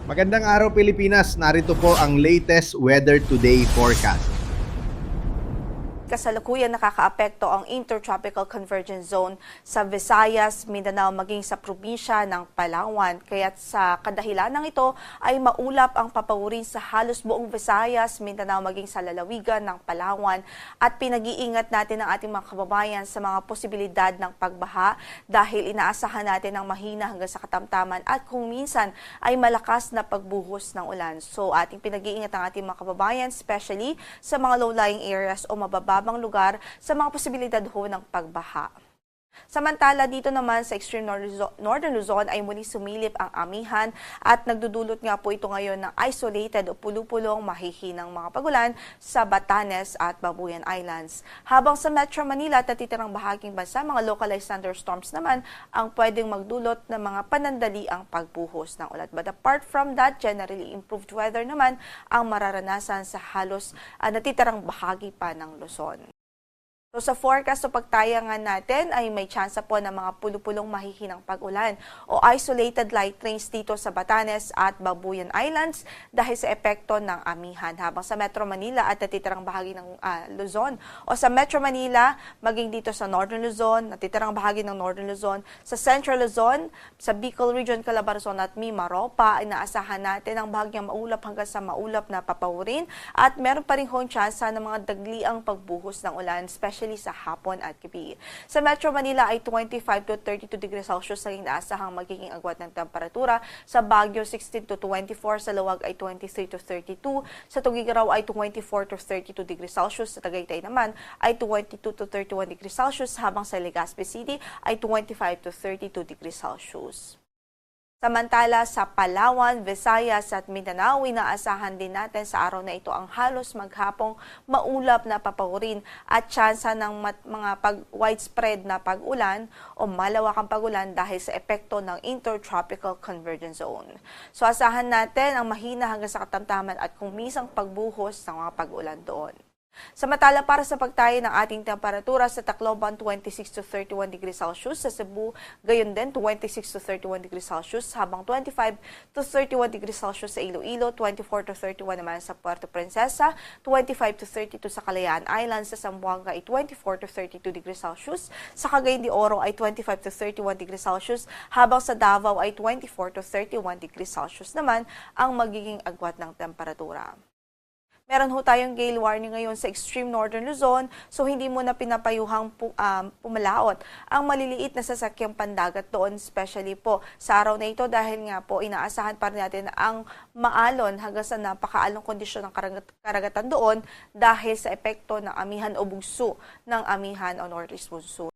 Magandang araw Pilipinas, narito po ang latest Weather Today forecast. Kasalukuyan nakakaapekto ang Intertropical Convergence Zone sa Visayas, Mindanao maging sa probinsya ng Palawan. Kaya't sa kadahilan ng ito ay maulap ang papawurin sa halos buong Visayas, Mindanao maging sa lalawigan ng Palawan. At pinag-iingat natin ang ating mga kababayan sa mga posibilidad ng pagbaha dahil inaasahan natin ang mahina hanggang sa katamtaman at kung minsan ay malakas na pagbuhos ng ulan. So ating pinag-iingat ang ating mga kababayan, especially sa mga low-lying areas o mabababang lugar sa mga posibilidad ho ng pagbaha. Samantala dito naman sa extreme northern Luzon ay muli sumilip ang amihan at nagdudulot nga po ito ngayon ng isolated o pulupulong mahihinang mga pagulan sa Batanes at Babuyan Islands. Habang sa Metro Manila at natitirang bahaging bansa, mga localized thunderstorms naman ang pwedeng magdulot ng mga panandaliang pagbuhos ng ulan. But apart from that, generally improved weather naman ang mararanasan sa halos natitirang bahagi pa ng Luzon. So sa forecast o pagtayangan natin ay may tsansa po ng mga pulupulong mahihinang pag-ulan o isolated light rains dito sa Batanes at Babuyan Islands dahil sa epekto ng amihan. Habang sa Metro Manila at natitirang bahagi ng Luzon o sa Metro Manila, maging dito sa Northern Luzon, natitirang bahagi ng Northern Luzon, sa Central Luzon, sa Bicol Region, Calabarzon at Mimaropa, inaasahan natin ang bahagyang maulap hanggang sa maulap na papawurin at meron pa rin hong tsansa ng mga dagliang pagbuhos ng ulan, especially sa hapon at gabi. Sa Metro Manila ay 25 to 32 degrees Celsius ang inaasahang magiging agwat ng temperatura. Sa Baguio, 16 to 24. Sa Luwag ay 23 to 32. Sa Tuguegarao ay 24 to 32 degrees Celsius. Sa Tagaytay naman ay 22 to 31 degrees Celsius. Habang sa Legazpi City ay 25 to 32 degrees Celsius. Samantala sa Palawan, Visayas at Mindanao, inaasahan din natin sa araw na ito ang halos maghapong maulap na papawurin at tsansa ng mga widespread na pag-ulan o malawakang pag-ulan dahil sa epekto ng Intertropical Convergence Zone. So asahan natin ang mahina hanggang sa katamtaman at kumisang pagbuhos ng mga pag-ulan doon. Samantala para sa pagtayo ng ating temperatura sa Tacloban 26 to 31 degrees Celsius, sa Cebu gayon din 26 to 31 degrees Celsius, habang 25 to 31 degrees Celsius sa Iloilo, 24 to 31 naman sa Puerto Princesa, 25 to 32 sa Kalayaan Islands, sa Zamboanga ay 24 to 32 degrees Celsius, sa Cagayan de Oro ay 25 to 31 degrees Celsius, habang sa Davao ay 24 to 31 degrees Celsius naman ang magiging agwat ng temperatura. Meron ho tayong gale warning ngayon sa extreme northern Luzon, so hindi mo na pinapayuhang pumalaot ang maliliit na sasakyang pandagat doon, especially po sa araw na ito dahil nga po inaasahan pa rin natin ang maalon hanggang sa napakaalong kondisyon ng karagatan doon dahil sa epekto ng amihan o bugso ng amihan o northeast monsoon.